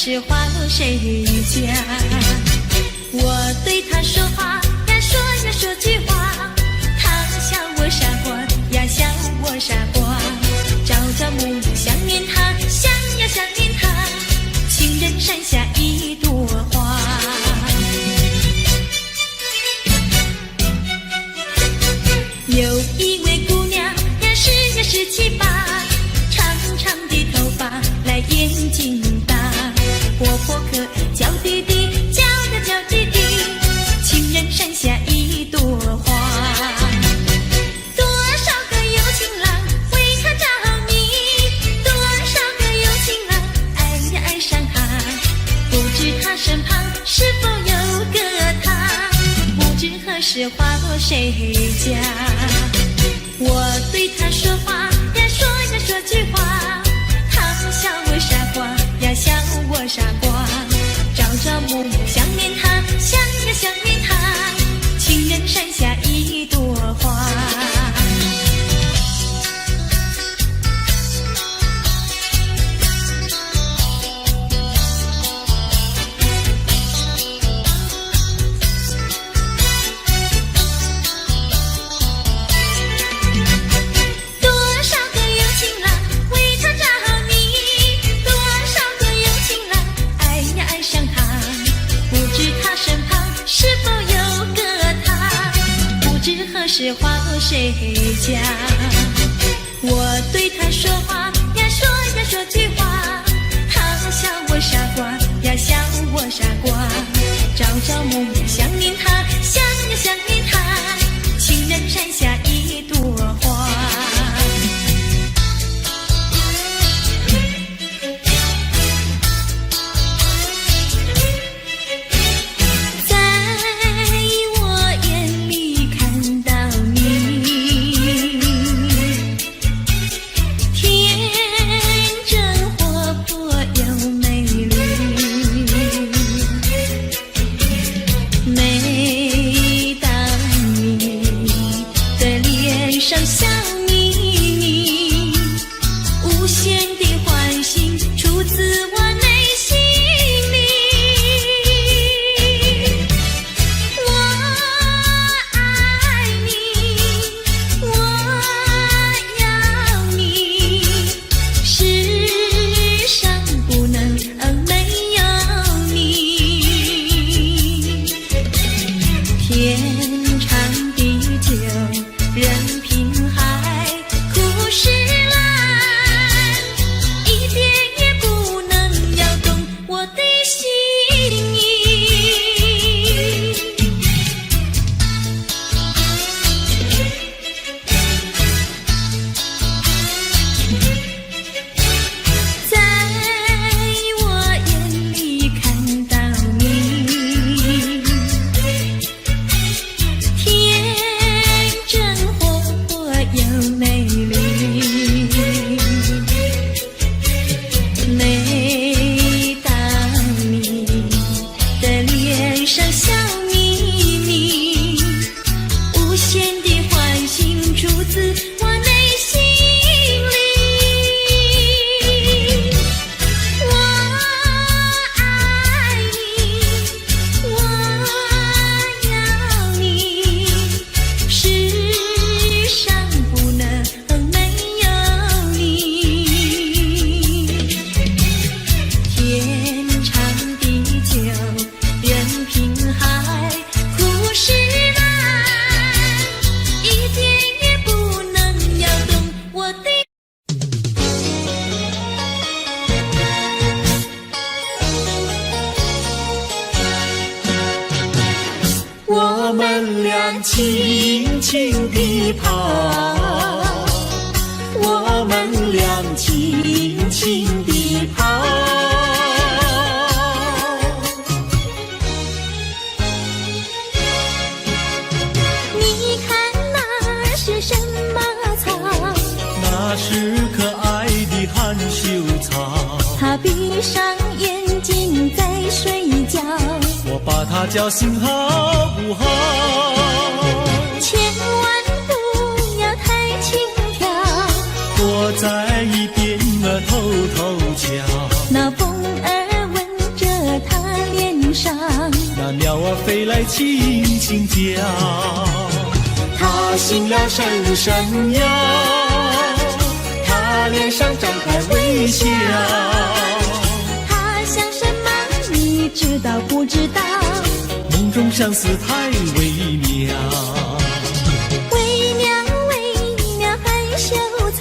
实话谁讲？我对他说话呀，说呀说句话，他笑我傻瓜呀，笑我傻瓜。朝朝暮暮想念他，想呀想念他，情人山下一朵花。有一位姑娘呀，17、18，长长的头发，来眼睛大，活泼可爱，娇滴滴，娇呀娇滴滴，情人山下一朵花。多少个有情郎为她着迷，多少个有情郎爱呀爱上她，不知她身旁是否有个他，不知何时话落谁家。我对他说话呀，说呀说句话，他笑我傻瓜呀，笑我傻瓜。朝朝暮暮想念他，想呀想念他，情人山下一朵花。是话落谁家？我对他说话呀，说呀说句话，他笑我傻瓜呀，笑我傻瓜。朝朝暮暮想念他，想呀想念他，情人山下一朵花。我们俩轻轻地跑，我们俩轻轻地跑。你看那是什么草？那是可爱的含羞草。它闭上眼睛在睡觉，我把它叫醒好不好？千万不要太轻佻，躲在一边偷偷瞧。那风儿闻轻轻叫，他醒了深深摇，他脸上张开微笑。他想什么？你知道不知道？梦中相思太微妙，微妙微妙害羞草，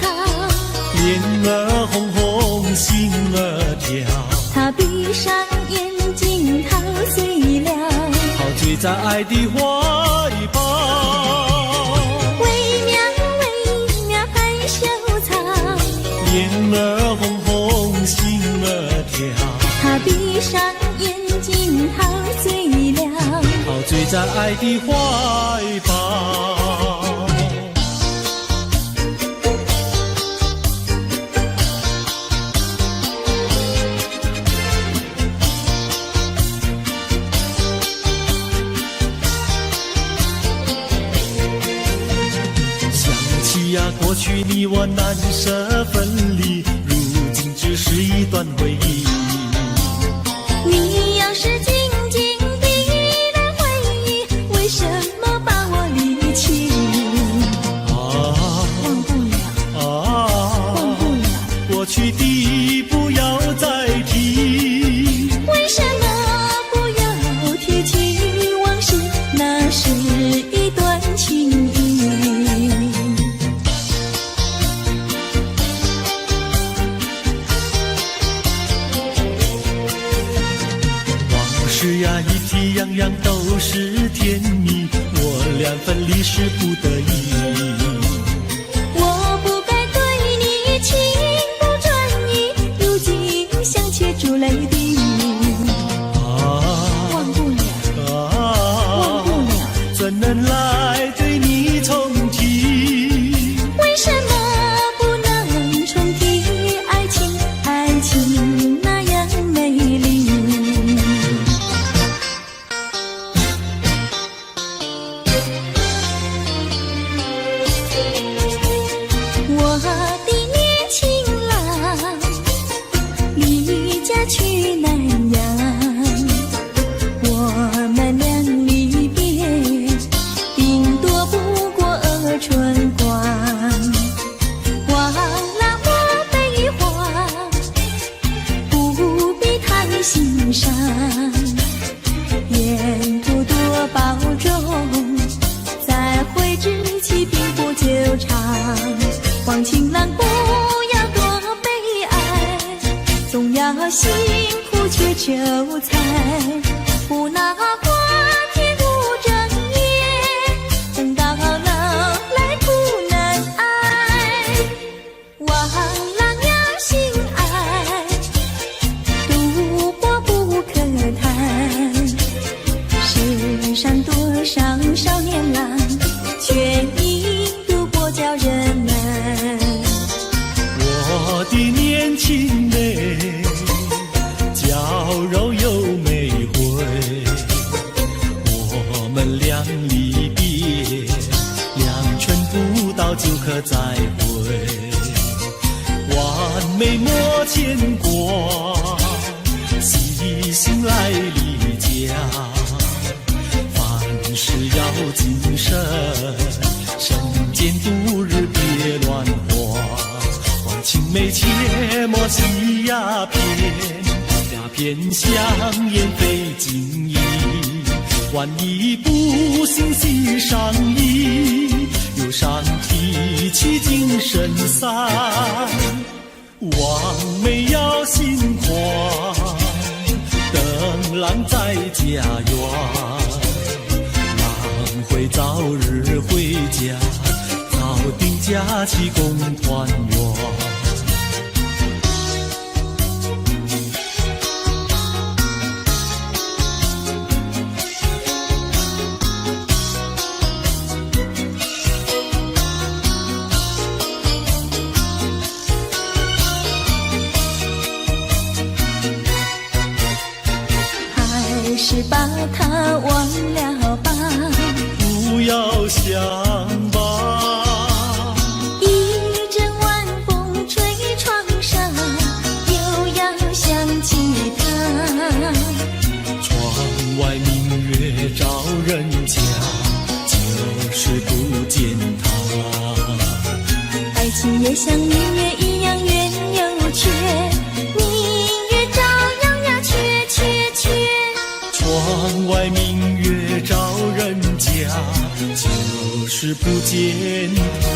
脸儿红红心儿跳，他闭上眼睛陶醉了，陶醉在爱的怀抱。微妙微妙害羞草，脸儿红红心儿跳，他闭上眼睛陶醉了，陶醉在爱的怀抱。过去你我难舍分离，如今只是一段回忆。你要是静静地来回忆，为什么把我离弃？忘不了，忘不了，过去的不要再提。为什么不要提起往事？那是一段情谊。是呀，一提样样都是甜蜜，我俩分离是不得已。我不该对你情不转移，如今想起珠泪滴。忘不了，忘不了，怎能来对你重提？为什么不能重提爱情？爱情那样美丽。我的年轻郎离家去南洋，我们俩离别顶多不过春光。忘了我悲欢，不必太心伤，沿途多保重，再会之期并不久长。望情郎不要多悲哀，总要辛苦去求财，不拿花天无正业，等到老来苦难挨。望郎要心爱，赌博不可贪，世上多少少年郎，却因赌博叫人难。我的年轻妹，娇柔又美慧，我们俩离别2圈不到就可再会，完美莫牵挂，细心来离家，凡事要谨慎，身兼度日别乱花，望青梅切莫吸鸦片，鸦片香烟非金意，万一不幸喜上意，忧伤提起精神散，望梅要心宽，等郎在家园，郎会早日回家，早定假期共团圆。还是把它忘了吧，不要想吧，一阵晚风吹窗上，又要想起他。窗外明月照就是不见他。爱情也像明月一样圆又缺，明月照样呀缺缺缺。窗外明月照人家，就是不见他。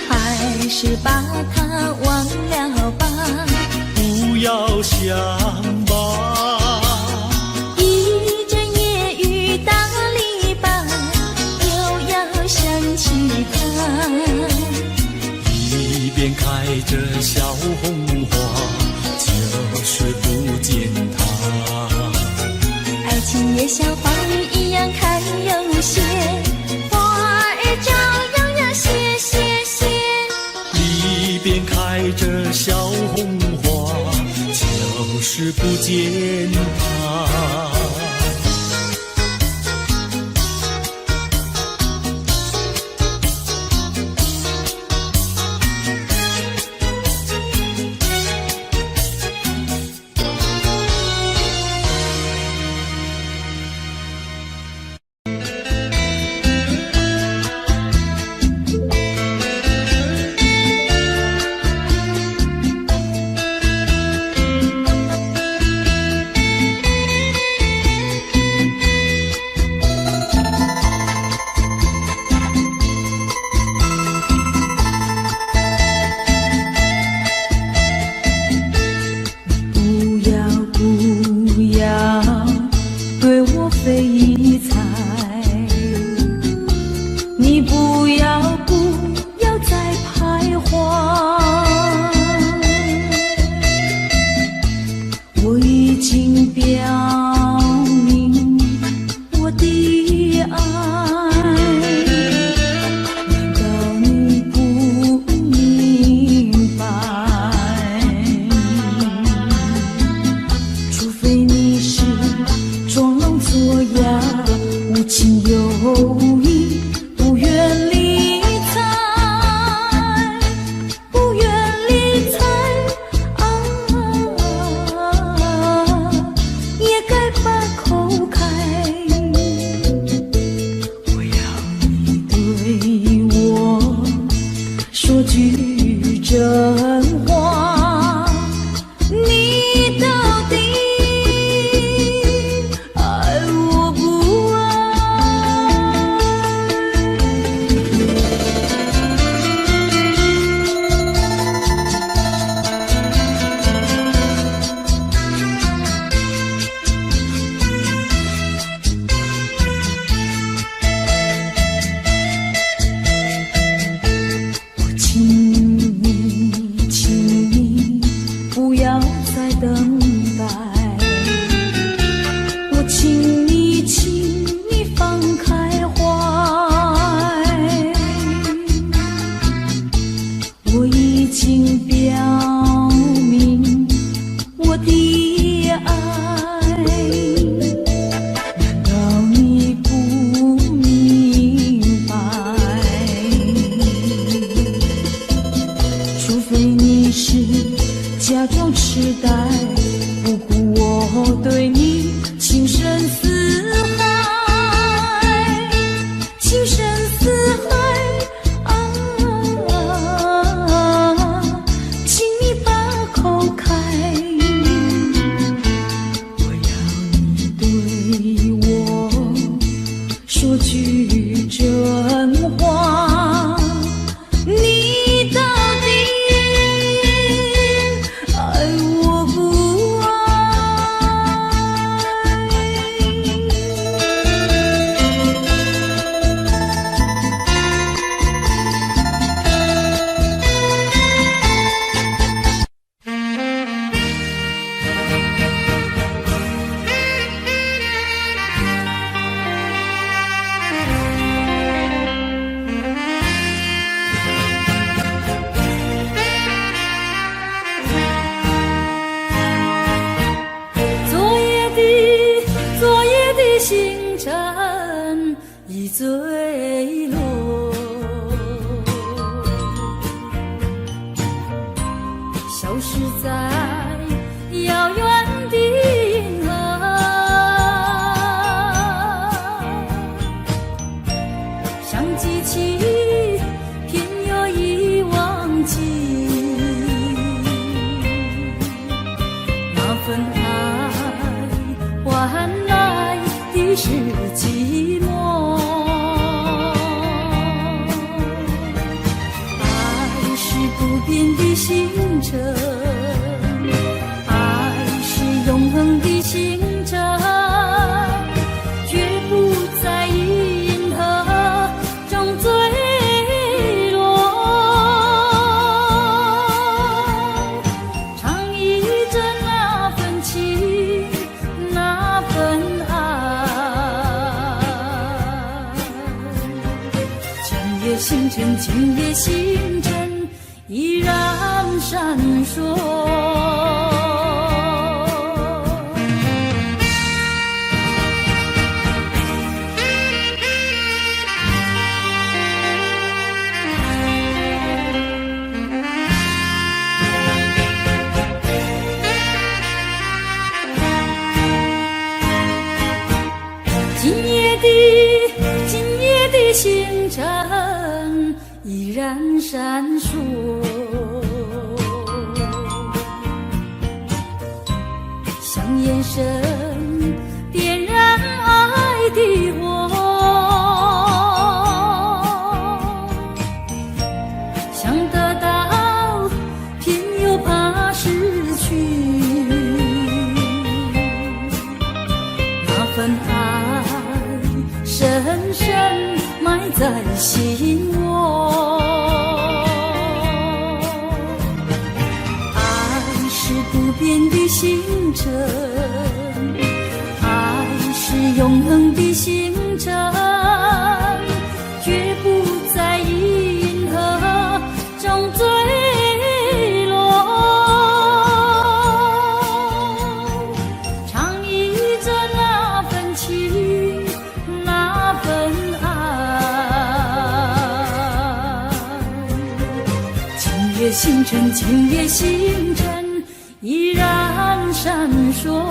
还是把它忘了吧，不要想吧，一阵夜雨打篱笆，又要想起他。一边开着小红花，就是不见他。爱情也像花儿一样开又谢，花儿照样呀谢谢谢。一边开着小红花，就是不见他。星辰已坠落，消失在遥远的银河，像记起偏又已忘记那份爱换来的是寂寞。爱是不变的星辰，爱是永恒的星辰，绝不在银河中坠落。唱忆着那份情，那份爱。今夜星辰，今夜星辰依然闪烁。今夜的星辰依然闪烁，像眼神点燃爱的火，想得到偏又怕失去，那份爱深深埋在心窝。爱是不变的星辰，爱是永恒的星辰，绝不在银河中坠落。唱忆着那份情，那份今夜星辰，今夜星辰依然闪烁。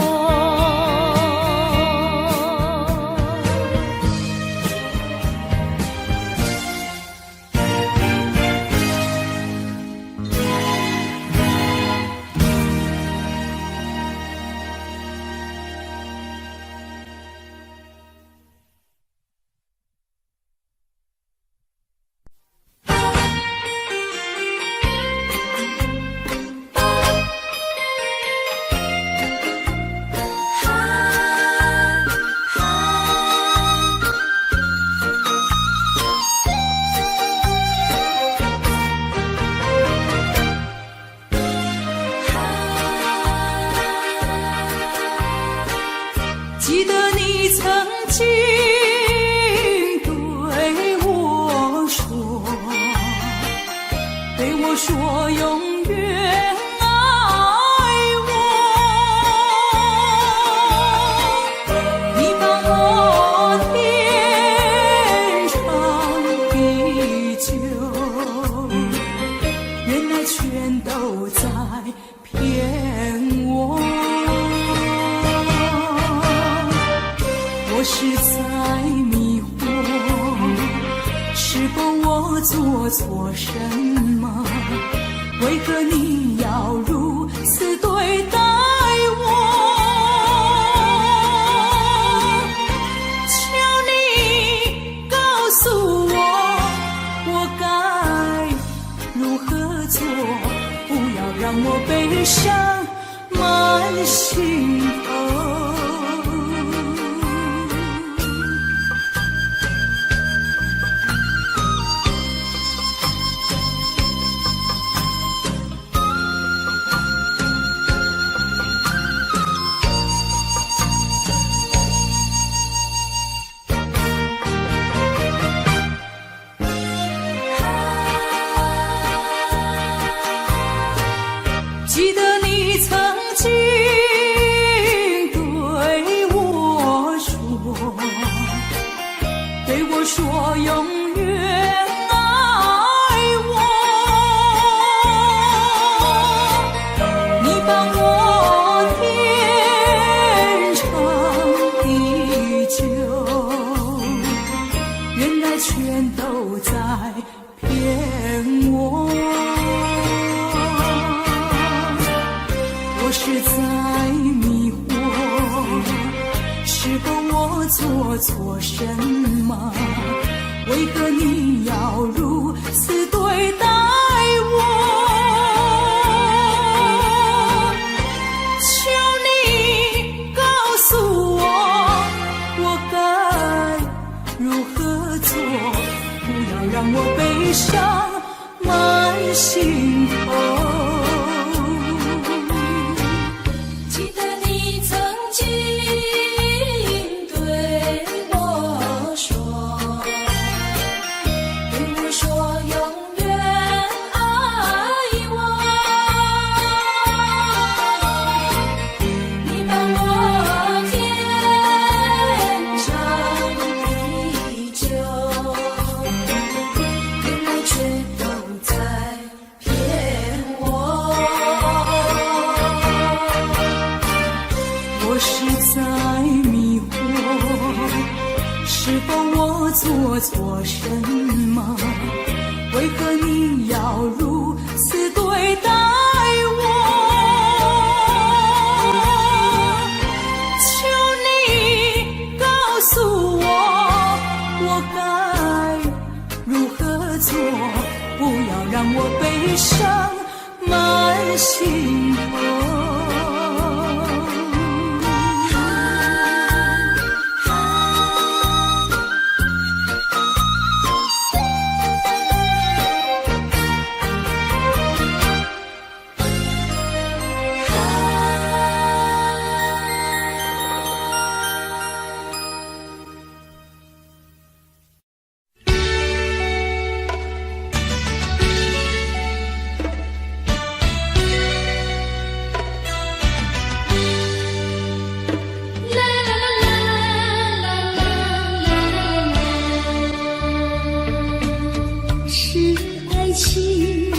记得你曾经对我说永远爱我，你把我天长地久，原来全都在骗我。我是在迷惑，是否我做错什么？为何你要如此对待我？求你告诉我，我该如何做？不要让我悲伤满心头。记得你做错什么？为何你要如此对待我？求你告诉我，我该如何做？不要让我悲伤满心头。记得你曾经对我说，永远爱我。你把我天长地久，原来却都在骗我。我是在迷惑，是否我做错什么？为何你要如此对待我？求你告诉我，我该如何做？不要让我悲伤满心头。是爱情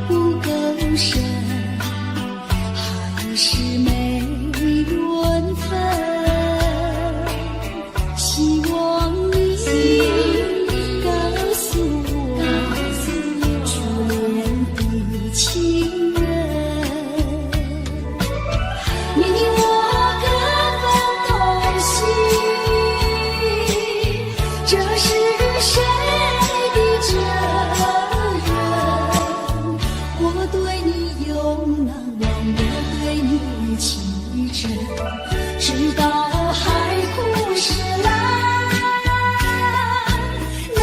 不够深，还是没缘分？希望你告诉我，初恋的情人，你我各分东西，这是谁的责任？我对你永难忘，我对你情真，直到海枯石烂，难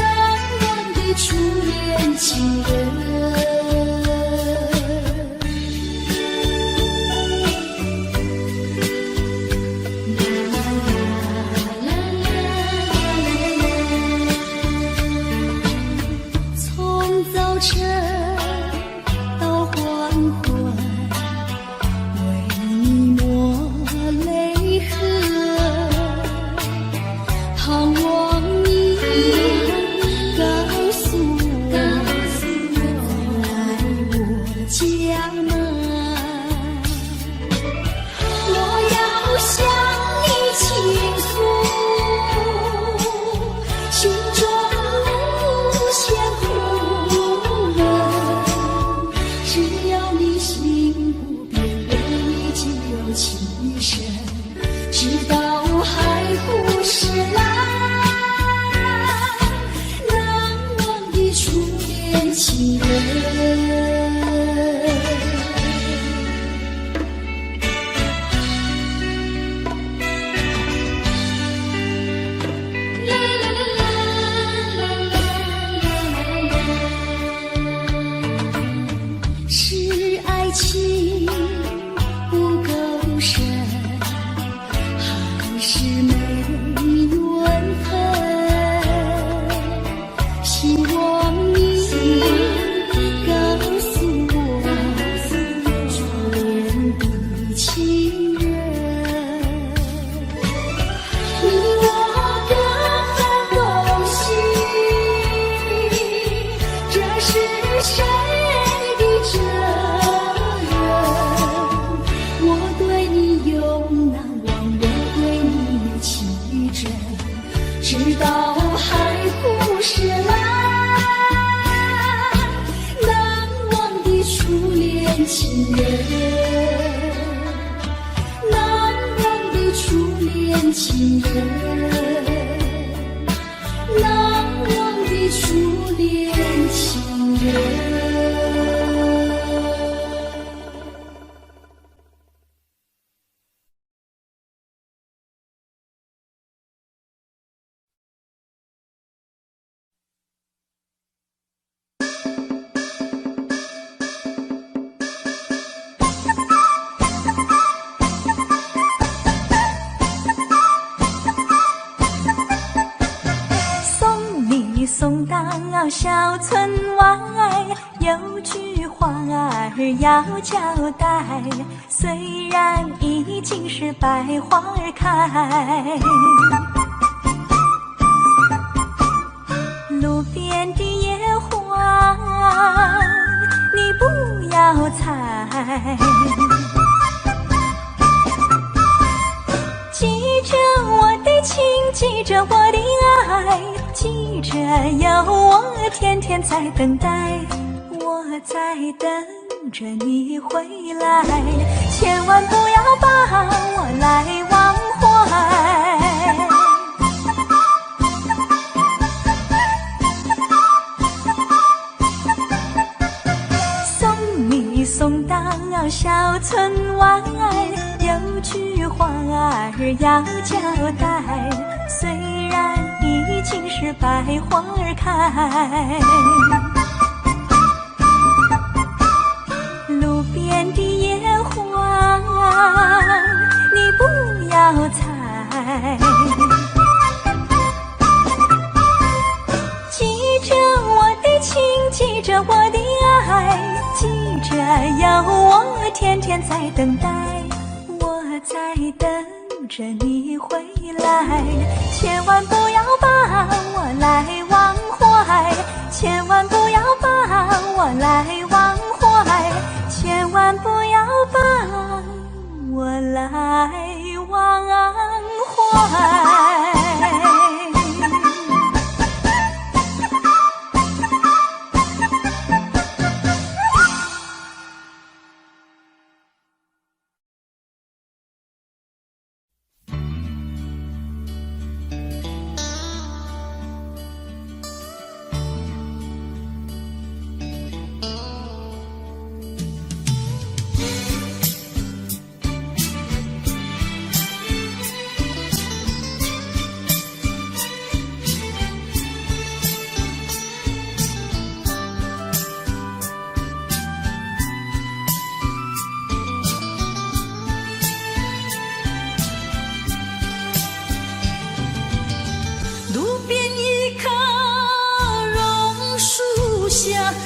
忘的初恋情人。从早晨到黄昏，为你抹泪痕，盼望你告诉我，来我家门。我要向你倾诉心中无限苦闷，只要你心不变，为你就情深，直到海枯石烂，难忘的初恋情人。是爱情不够深，还是没缘分？希望你告诉我，初恋的情人，你我各分东西，这是谁的责任？我对你永难忘，我对你情真，直到海枯石烂，难忘的初恋情人，难忘的初恋情人。送到小村外，有句话儿要交代，虽然已经是百花儿开，路边的野花你不要采，记着我的情，记着我的爱，记着有我天天在等待，我在等着你回来，千万不要把我来忘怀。送你送到小村外，有句话儿要交代，虽然已经是百花儿开，路边的野花你不要采，记着我的情，记着我的爱，记着有我天天在等待，我在等着你回来，千万不要把我来忘怀，千万不要把我来忘怀，千万不要把我来忘怀。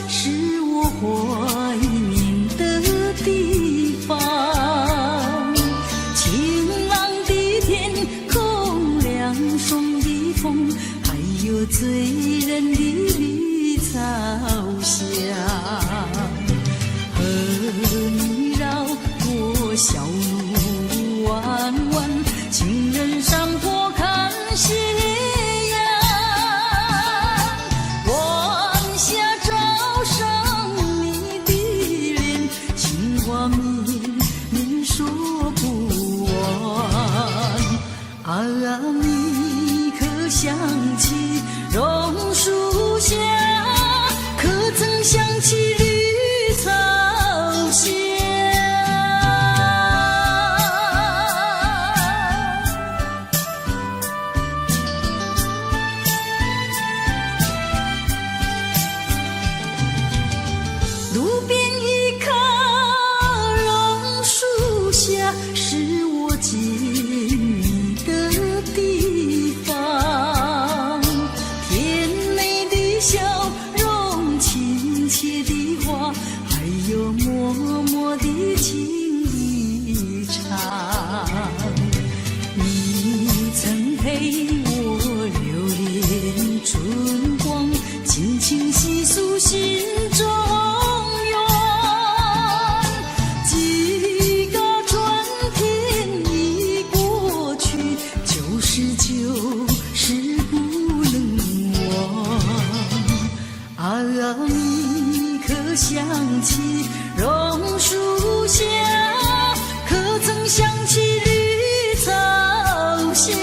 是我怀念的地方，晴朗的天空，凉爽的风，还有醉人的绿草香，和你绕过小路弯弯，情人山坡看夕阳，晚霞照上你的脸，情话绵绵说不完。啊，你可想起榕树下，可曾想起绿草香？路边一棵榕树下，是我见你的地方。甜美的笑容，亲切的话，还有默默的情一场。你曾陪我流连春光，尽情细诉心中你可想起榕树下，可曾想起绿草香？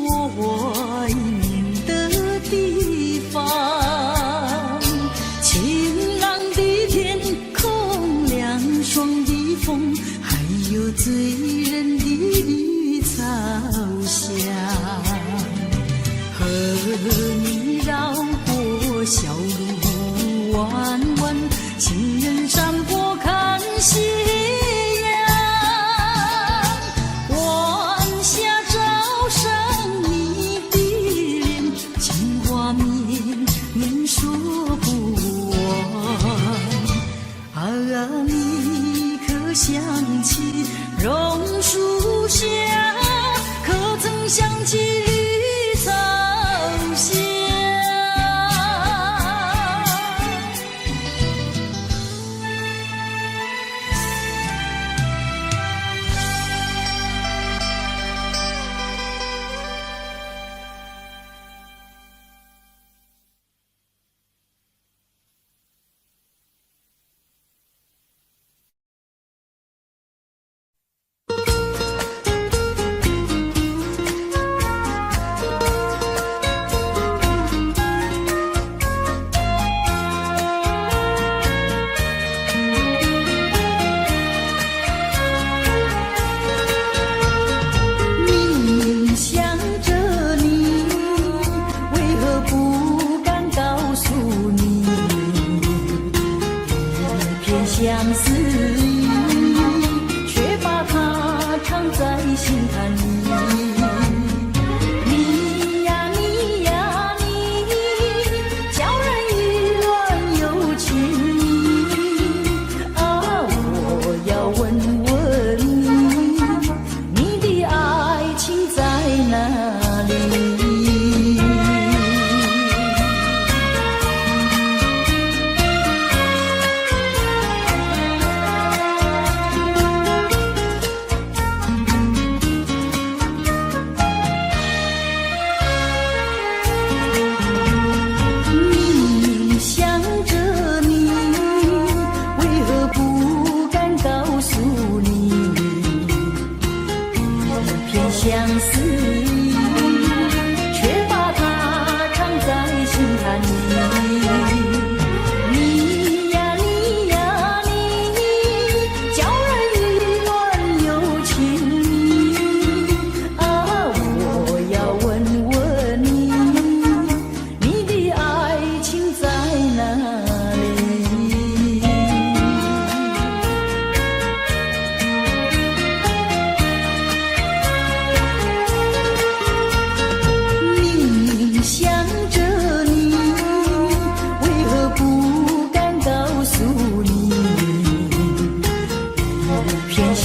怀念的地方。晴朗的天空，凉爽的风，还有醉人的绿草香，和你绕过小路弯弯，情人山坡看夕阳，晚霞照上你的脸，情话绵绵说不完。啊，你可想起榕树下，可曾想起绿草香？相思意，却把它藏在心坎里。你呀你呀你，叫人意乱又情迷。啊，我要问问你，你的爱情在哪里？相思意，却把它藏在心坎里。你呀你呀你，叫人意乱又情迷。啊，我要问问你，你的爱情在哪里？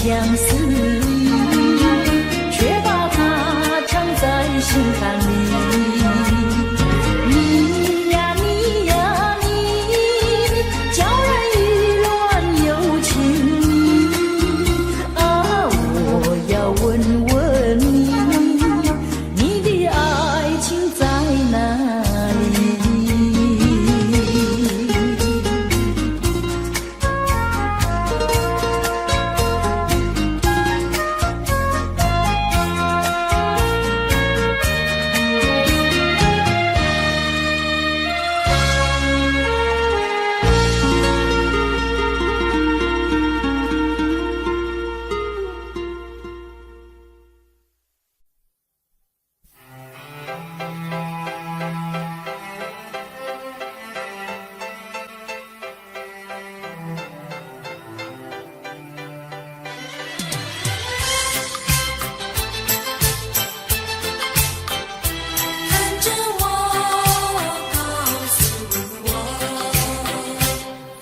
相思意，却把它藏在心坎里。你呀你呀你，叫人意乱又情迷。啊，我要问问你，你的爱情在哪里？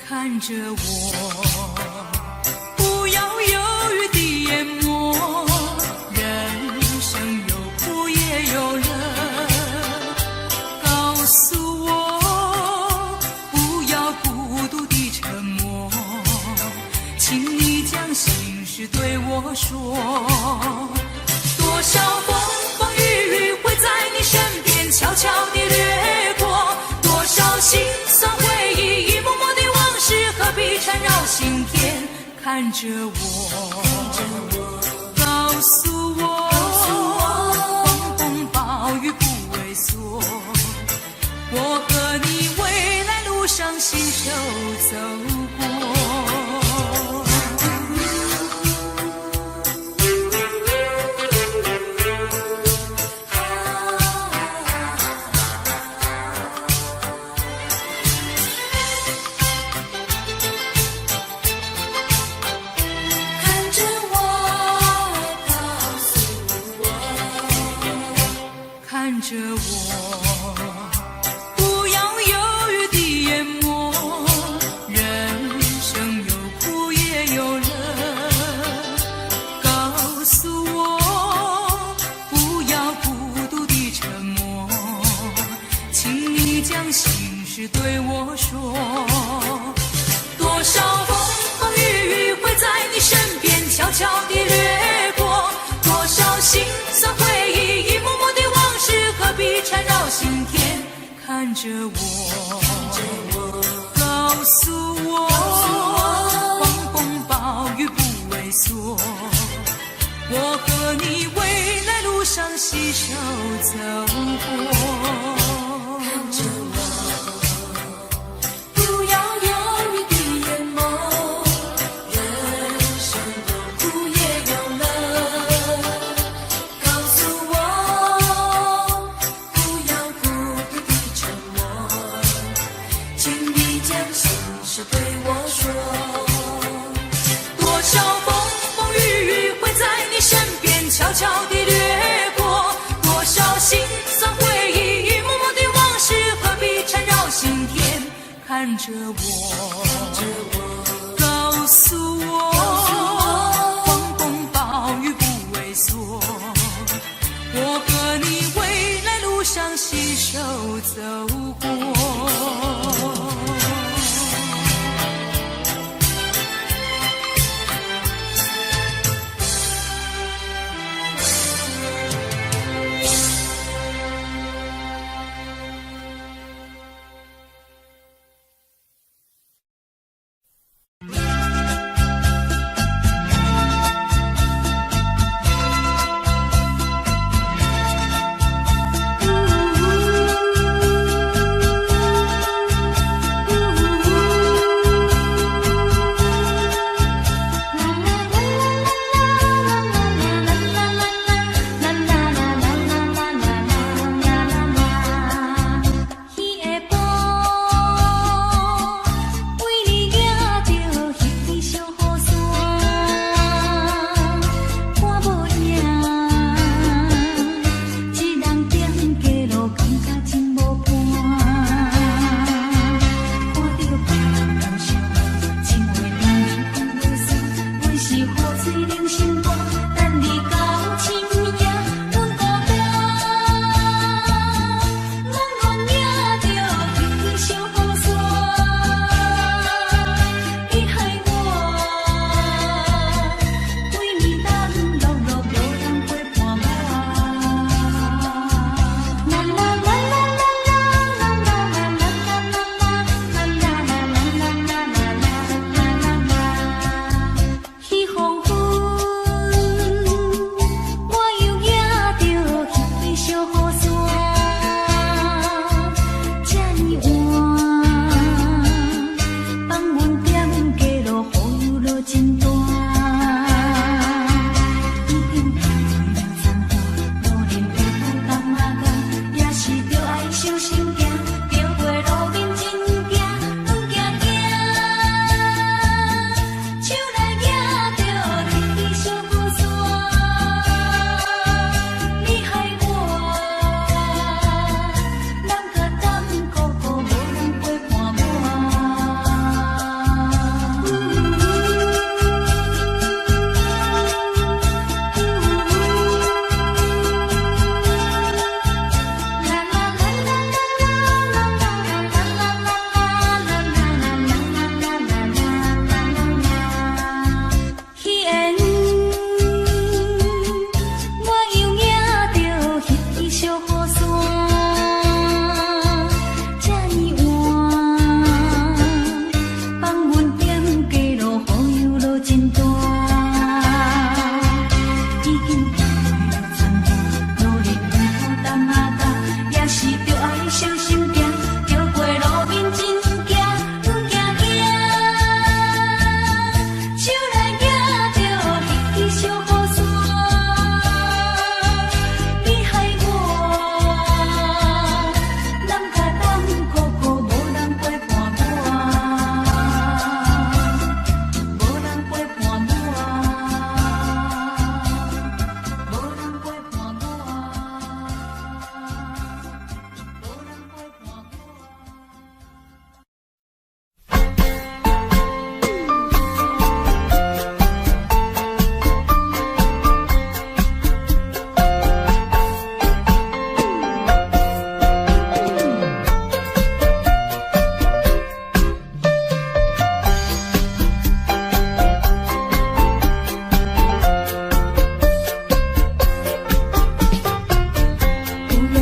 看着我，不要犹豫地淹没，人生有苦也有乐。告诉我，不要孤独地沉默，请你将心事对我说。多少风风雨雨会在你身边悄悄地掠过，多少心酸回忆一幕幕的往事何必缠绕心田。看着我，告诉我，风风把看着我，不要犹豫地淹没。人生有苦也有乐，告诉我，不要孤独地沉默，请你将心事对我说。多少风风雨雨会在你身边悄悄地掠过，多少心酸回忆一幕幕的往事何必缠绕心田。看着我，告诉我，狂风暴雨不畏缩，我和你未来路上携手走过。看着我，不要犹豫地淹没，人生有苦也有乐，告诉我，不要孤独地沉默，请你将心事对我说。多少风风雨雨会在你身边悄悄地掠过，多少心酸回忆一幕幕的往事何必缠绕心田。看着我，告诉我，狂风暴雨不畏缩，我和你未来路上携手走过。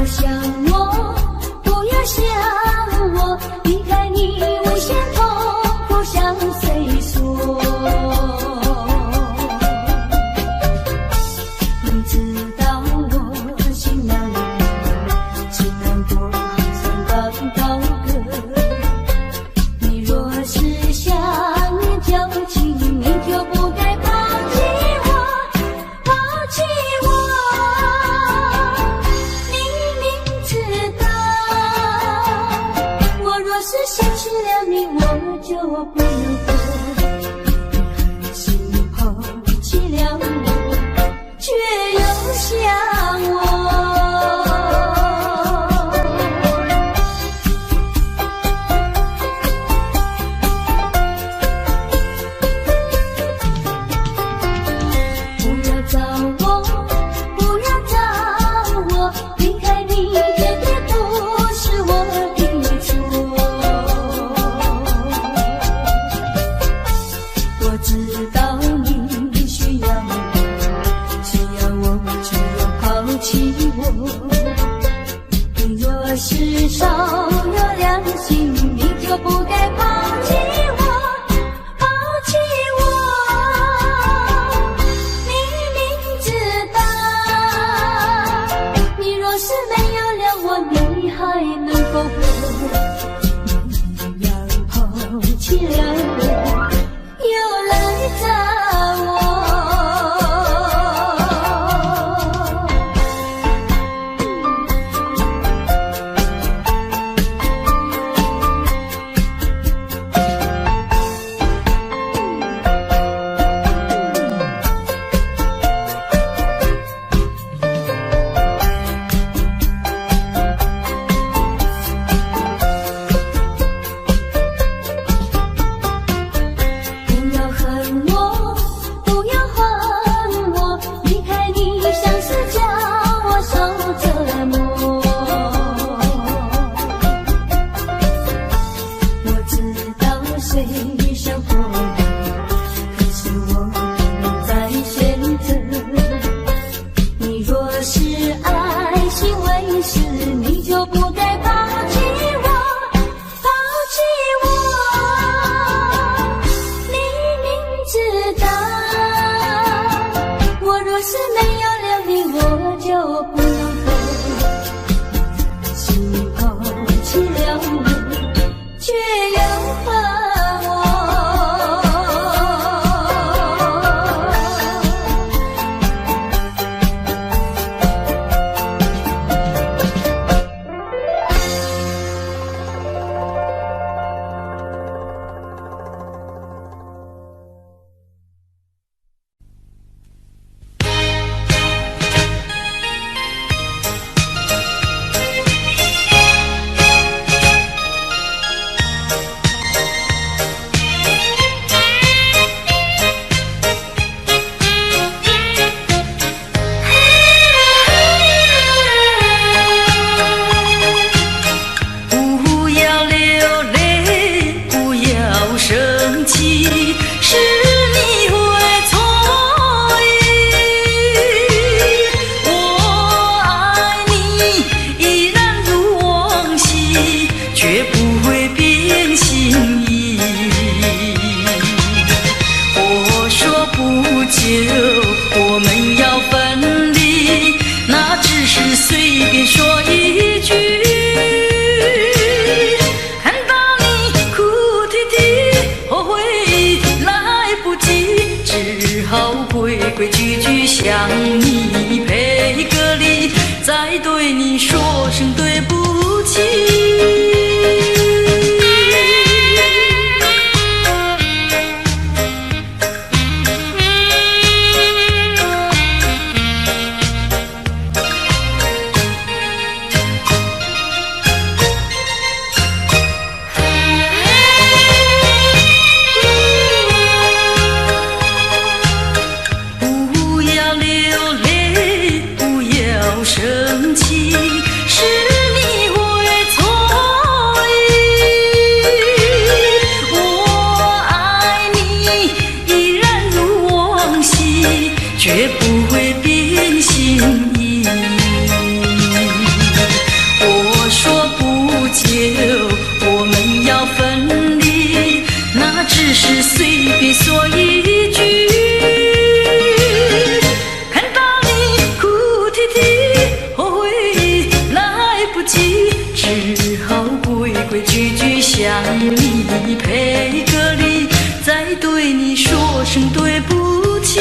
想我，不要想我，离开你无限痛苦像岁索。你知道我心难过，只能过算当刀割。你若是想念旧情，你就不该抛弃我，抛弃我。你明知道，我若是失去了你，我就不能活。你还是抛弃了我，却又想我。不要找我，不要找我，离开你绝对不是我的错。我知道你需要我，需要我就要抛弃我。你若是少有良心，你就不该抛弃我，抛弃我。你明知道，你若是没有了我，你还能够活？你要抛弃了我，又来找我。不要恨我，不要恨我，离开你像是叫我受折磨。我知道谁想过你，可是我不再选择。你若是爱心为实，你就不该抛弃我，抛弃我。你明知道，我若是没有了你，我就不能活。是你抛弃了我，却又恨我。不要流泪，不要生气，是你会错意。我爱你依然如往昔，绝不会变心意。我说不久我们要分离，那只是随便说一句。看到你哭啼啼，后悔来不及，只好规规矩矩向你赔个礼，再对你说声对不起。不要流泪，不要生气，是你会错意。我爱你依然如往昔，绝不会变心意。想你，配个礼，再对你说声对不起。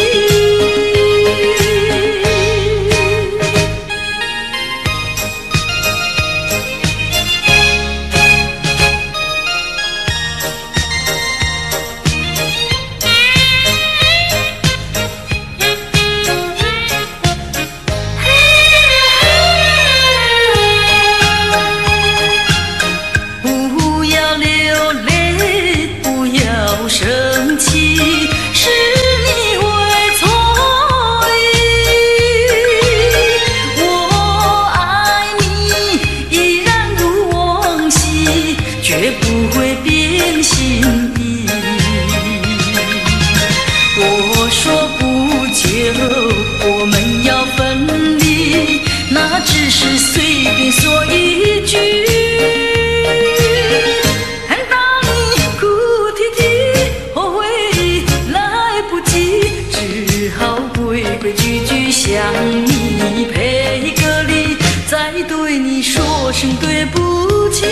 生气是你为错意，我爱你依然如往昔，绝不会变心意。我说不久我们要分离，那只是随便说一句。规规矩矩向你赔个礼，再对你说声对不起。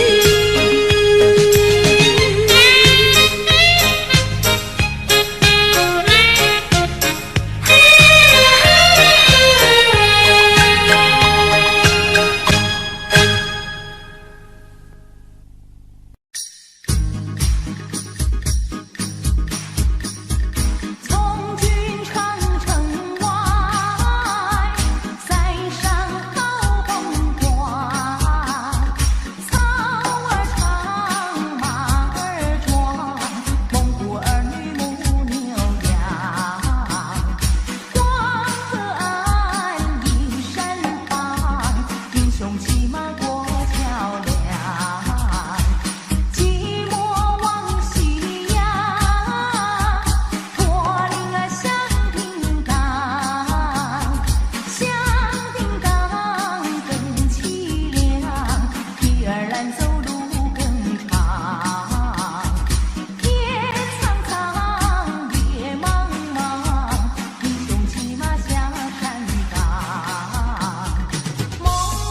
蒙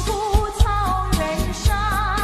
古草原上。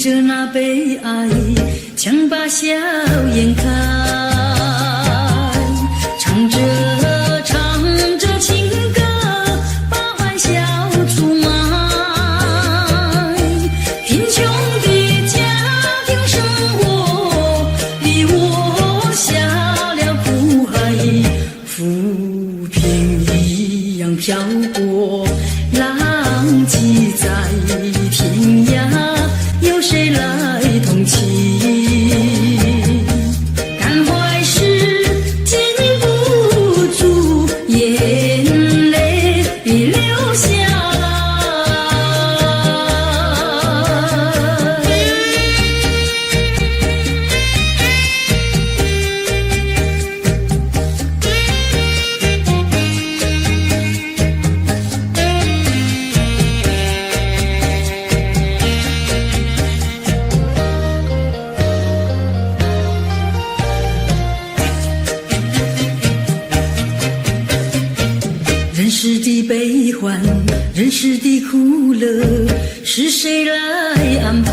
着那悲哀，强把笑颜开，唱着情歌，把欢笑出卖。贫穷的家庭生活，逼我下了苦海，浮萍一样飘过，浪迹在天涯，有谁来同情？感怀时禁不住眼泪流下来。人世的悲欢，人世的苦乐，是谁来安排？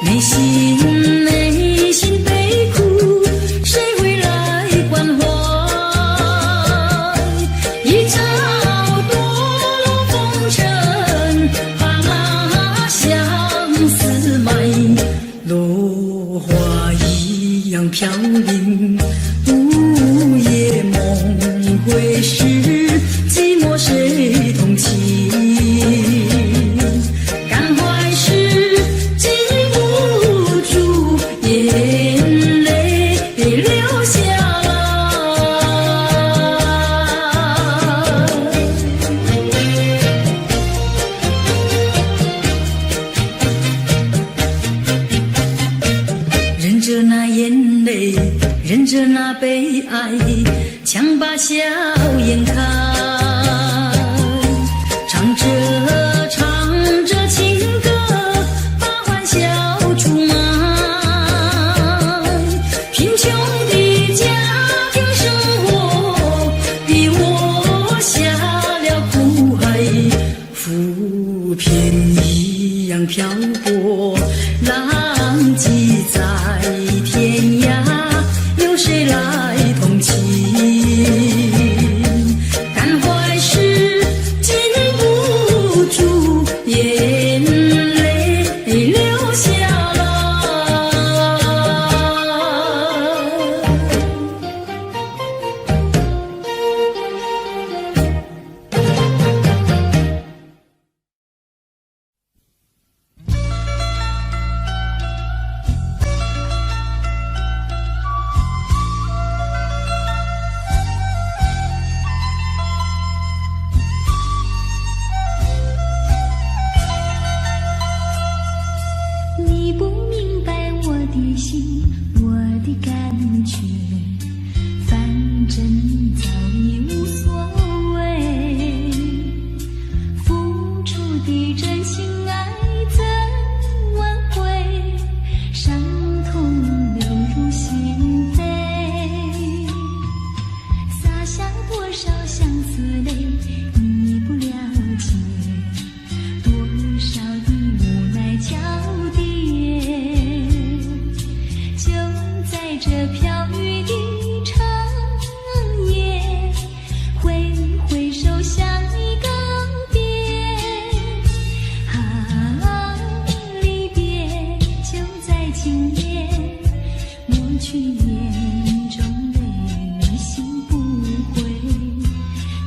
内心悲苦，谁会来关怀？一朝堕落风尘，把那相思埋，落花一样飘零，午夜梦回时，寂寞谁同情？感怀时禁不住眼泪流下来。忍着那眼泪，忍着那悲哀，强把笑颜开，唱着情歌，把欢笑出卖。贫穷的家庭生活，逼我下了苦海，浮萍一样飘过，浪迹在天涯，有谁来同情？感怀时禁不住眼泪流下来。你不明白我的心，我的感觉，反正你早已无所谓。付出的真心爱怎挽回？伤痛流入心扉，洒下多少相思泪，你不了解。多少的无奈交叠，就在这飘雨的长夜，挥挥手向你告别。啊，离别就在今夜，抹去眼中泪，心不悔。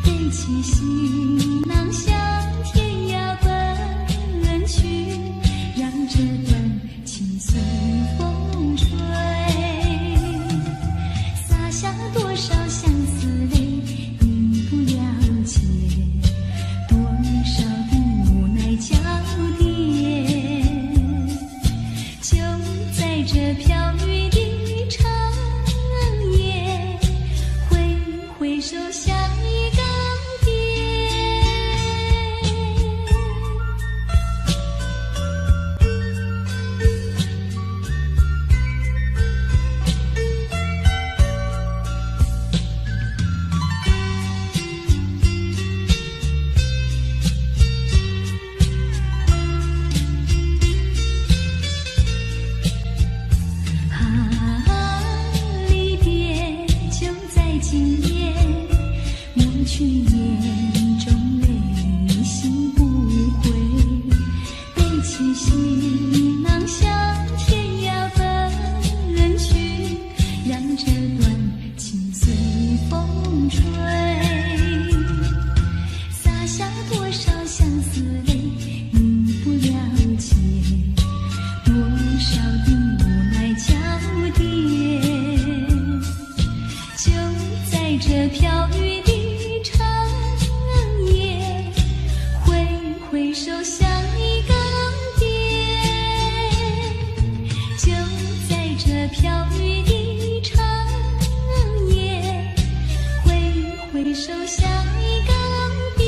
背起行囊向天涯奔去，让这段情随风吹。洒下多少相思泪，你不了解。多少的无奈交叠，就在这飘雨的长夜，挥挥手向你告别。心眼，抹去眼中泪，心不悔，背起行囊向天涯奔去，让这段情随风吹，洒下多少相思泪，你不了解，多少的无奈交叠，就在这飘雨的长夜，挥挥手像一个别，就在这飘雨的长夜，挥挥手像一个别。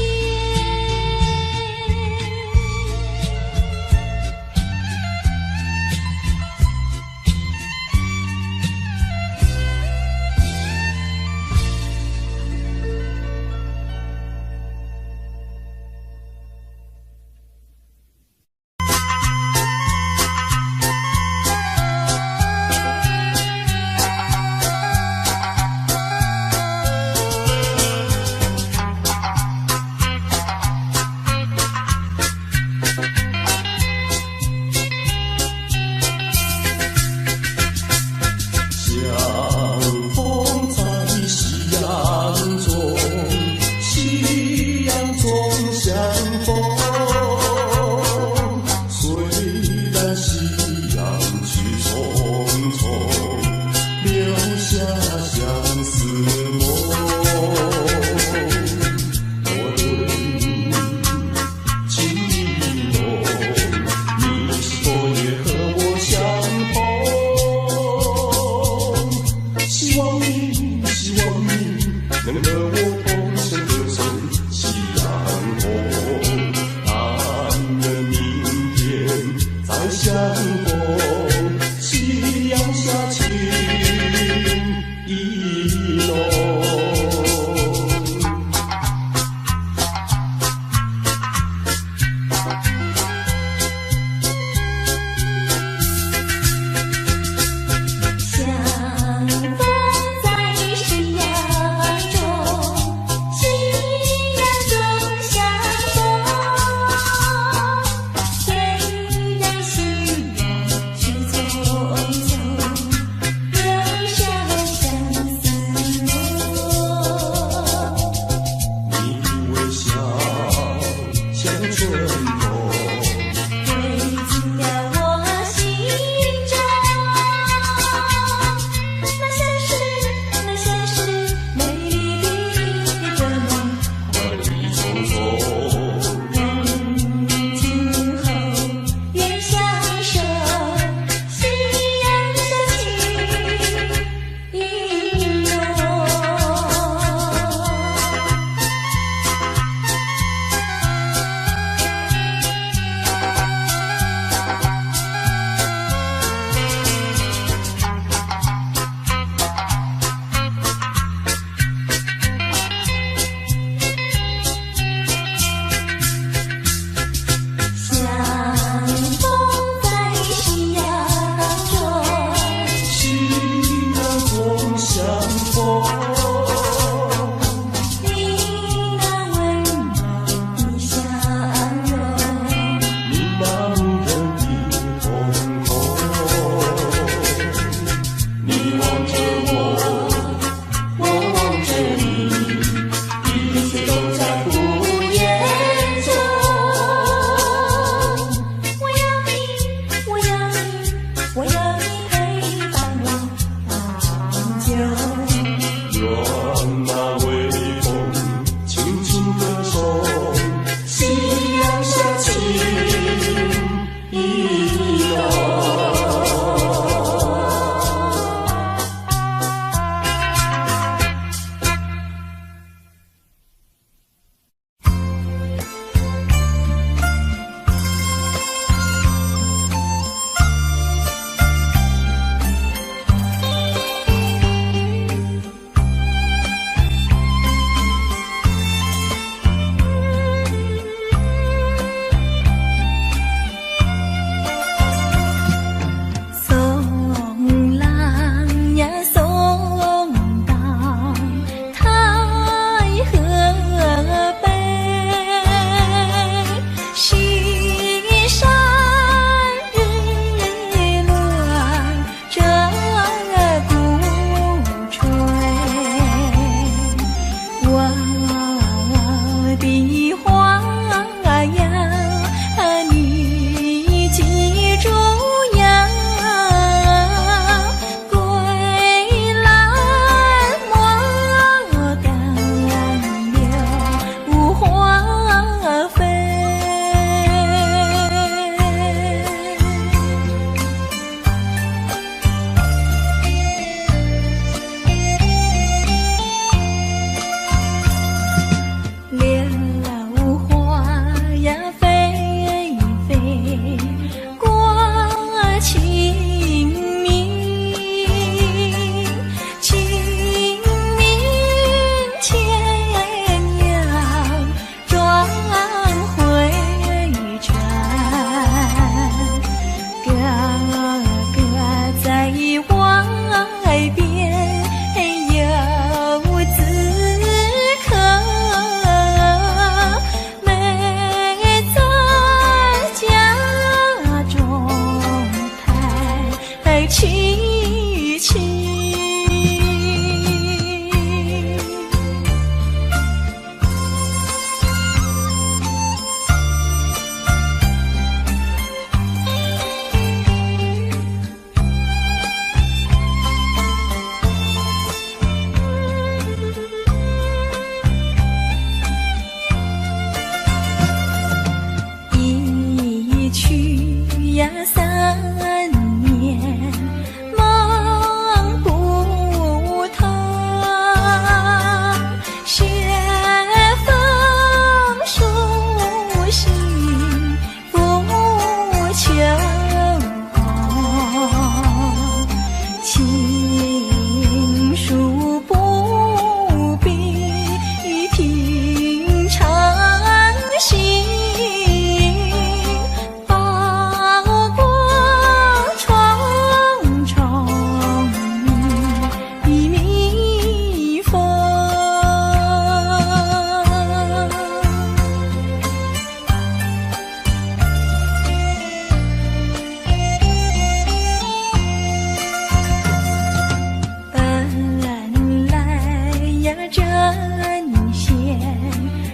线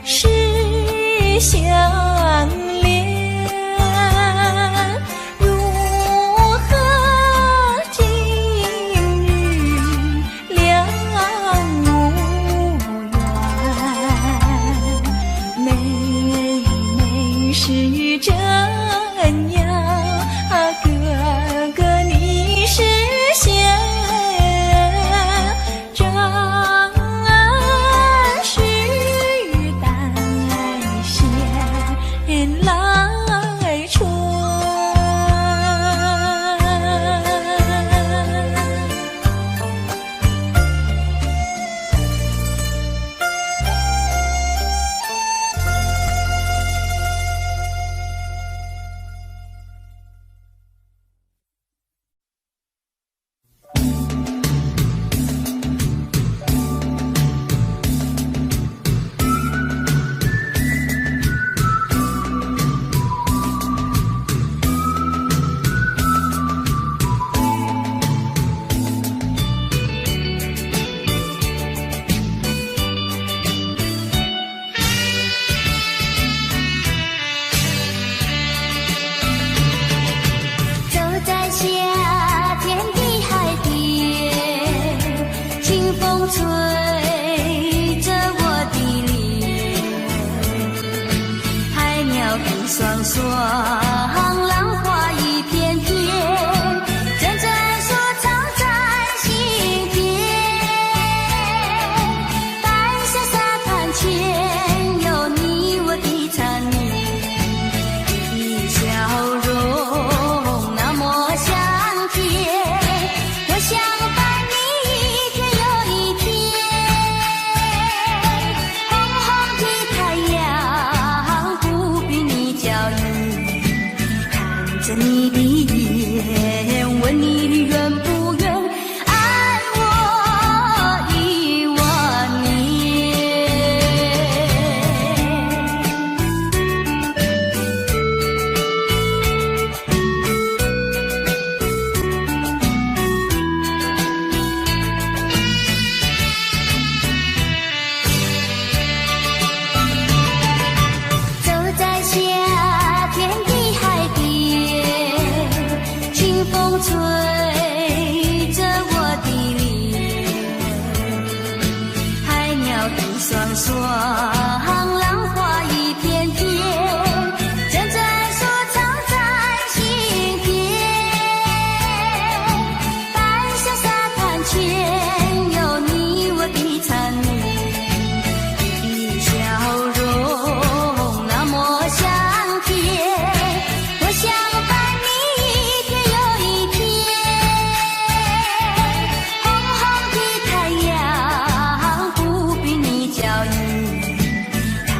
是相连，如何今日两无缘？妹妹是真呀，哥哥你是仙，张须带线来春。走在夏天的海边，清风吹着我的脸，海鸟鸣双双，浪花一片片，阵阵说唱在心田。白色沙滩前有你我的缠绵，你的笑容那么香甜，我想伴你一天又一天。红红的太阳不比你娇艳，看着你的眼，问你的愿不愿爱我10000年。走在夏天的海边，清风吹着我的脸，海鸟鸣双双，浪花一片片，阵阵说唱在心田。白色沙滩前有你我的缠绵，你的笑容那么香甜，我想伴你一天又一天。红红的太阳不比你娇艳，看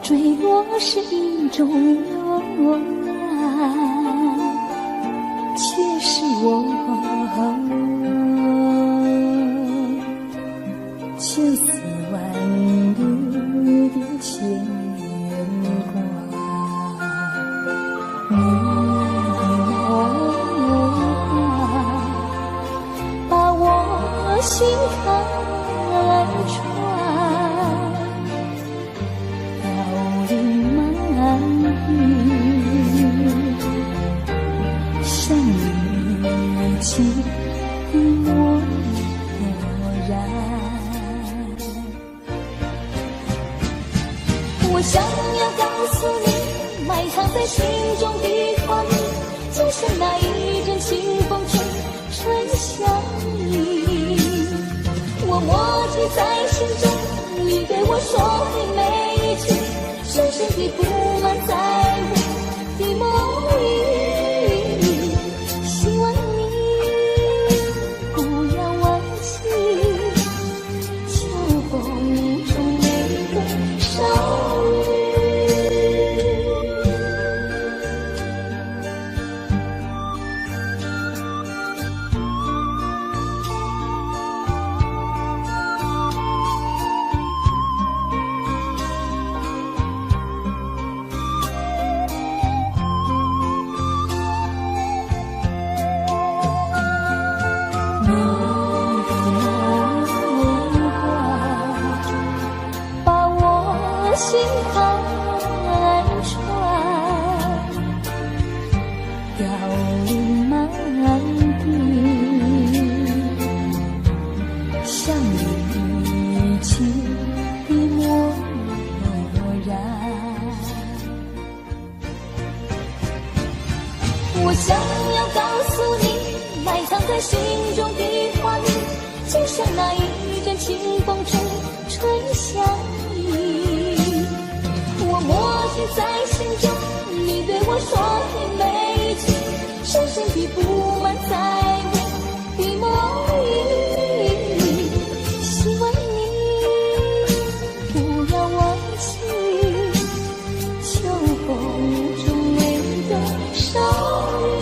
坠落是一种勇敢，却是我千丝万缕的牵挂。你的梦把我心看穿，飘零满地，像你情的漠然。我想要告诉你，埋藏在心中的画面，就像那一阵清风吹向你。我默记在心中，你对我说的每一句，深深地布满在我的梦里。希望你不要忘记，秋风中那个少女。心看穿，飘零满地，像你情的漠然。我想要告诉你，埋藏在心中的画面，就像那一阵清风吹向你。我默记在心中，你对我说的每一句，深深地布满在我的梦里。希望你不要忘记，秋风中那个少女。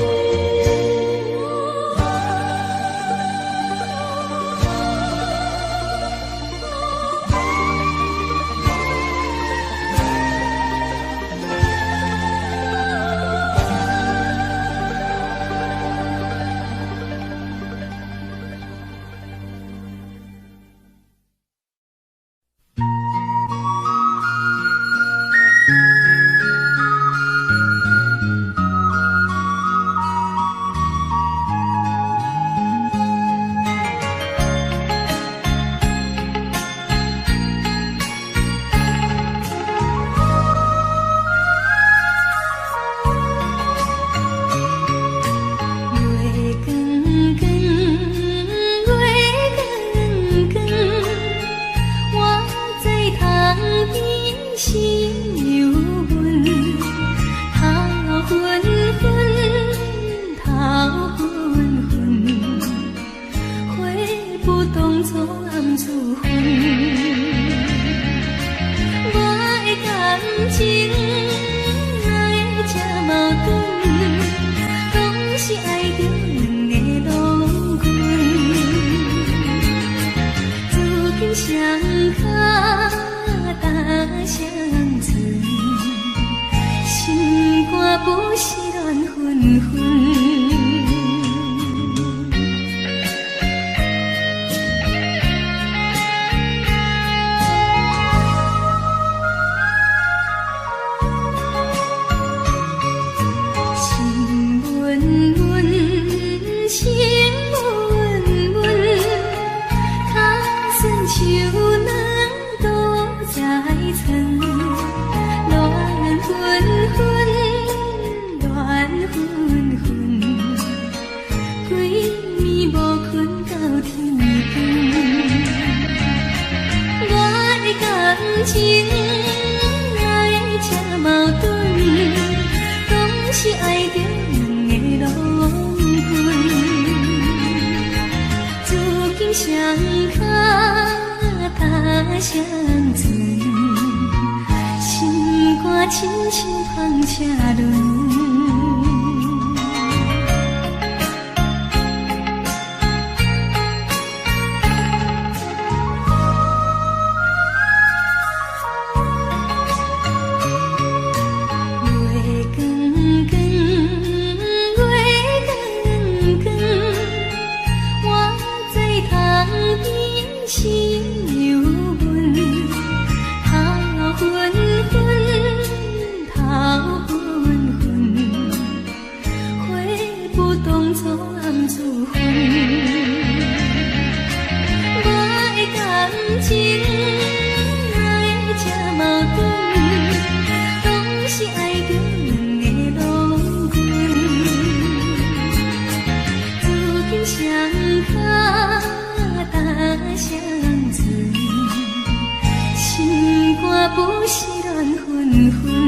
相看他相存，心亲像风车轮。不是乱纷纷。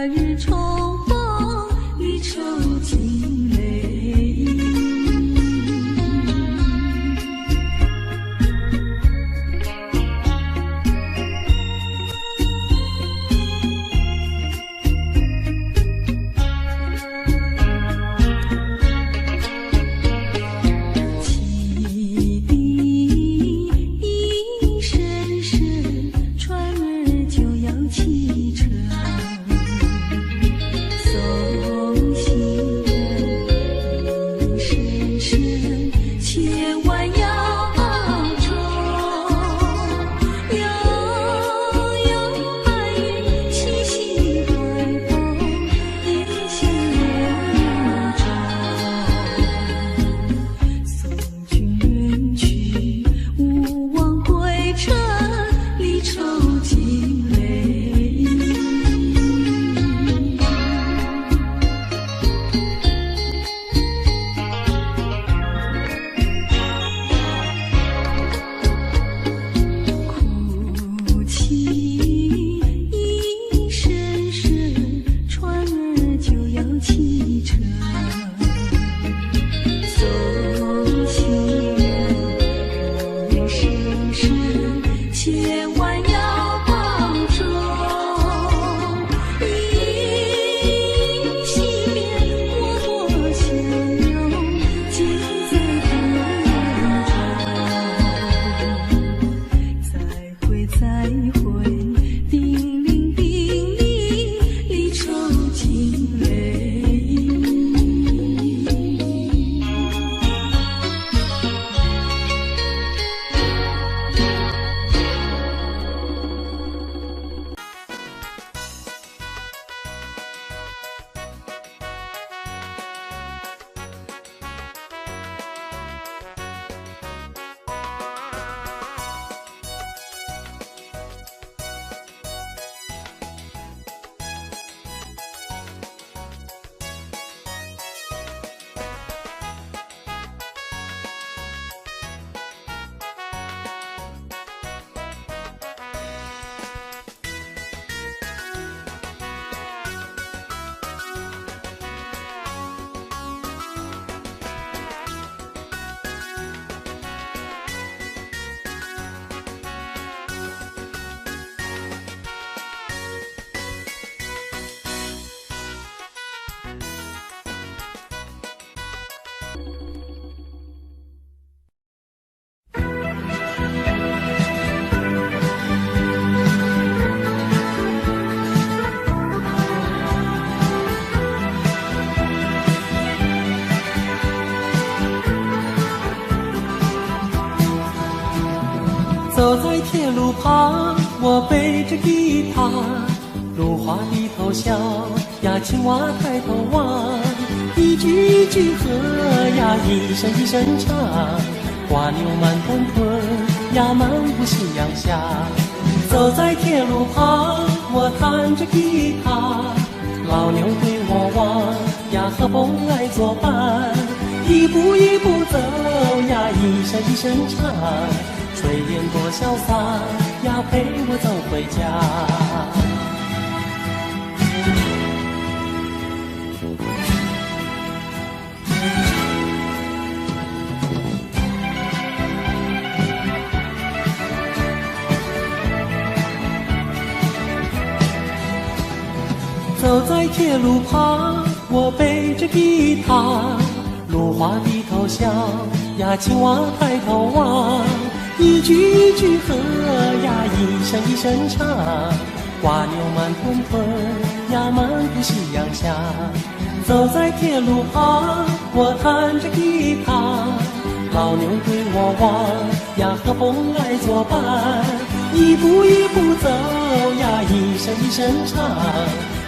日重逢，离愁尽泪。汽笛一声声，船儿就要启程。送行人一声声，千万要重。悠悠白云，细细晚风，一线流转。送君远去，勿忘归程，离愁尽泪。哭泣一声声，船儿就要启程。送行人一声声，千万要保重。依稀边，我多相拥，尽在歌中。再会，叮铃叮铃，离愁尽泪。走在铁路旁，我背着吉他，芦花低头笑呀，青蛙抬头望，一句一句和呀，一声一声唱，瓜牛慢吞吞呀，漫步夕阳下。走在铁路旁，我弹着吉他，老牛对我望呀，和风来作伴，一步一步走呀，一声一声唱，炊烟多潇洒呀，陪我走回家。走在铁路旁，我背着吉他，芦花低头笑呀，青蛙抬头望，一句一句和呀，一声一声唱，瓜牛慢吞吞呀，漫步夕阳下。走在铁路旁，我弹着吉他，老牛对我望呀，和风来作伴，一步一步走呀，一声一声唱，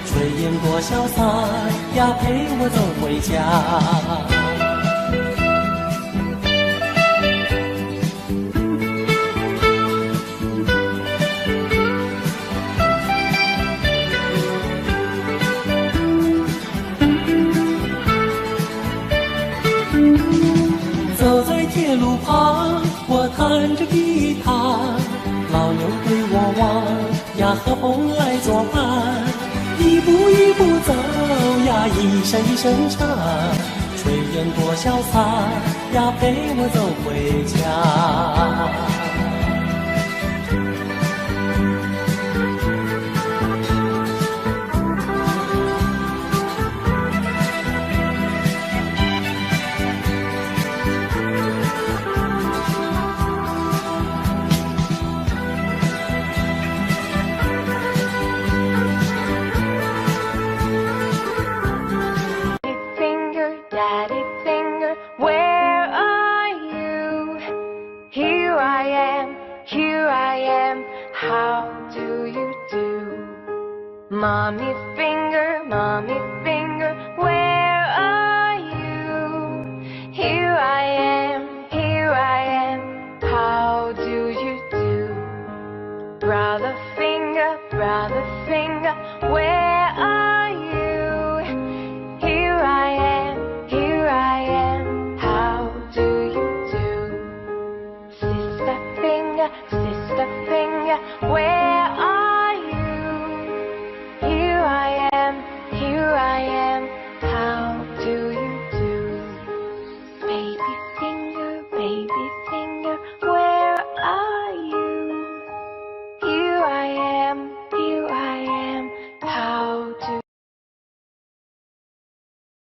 炊烟多潇洒呀，陪我走回家。走在铁路旁，我弹着吉他，老牛对我望呀，和风来作伴，一步一步走呀，一声一声唱，炊烟多潇洒呀，陪我走回家。Daddy finger, where are you? Here I am, how do you do? Mommy finger, where are you? Here I am, how do you do? Brother finger, where are you? Here I am, how do you do? Sister finger, where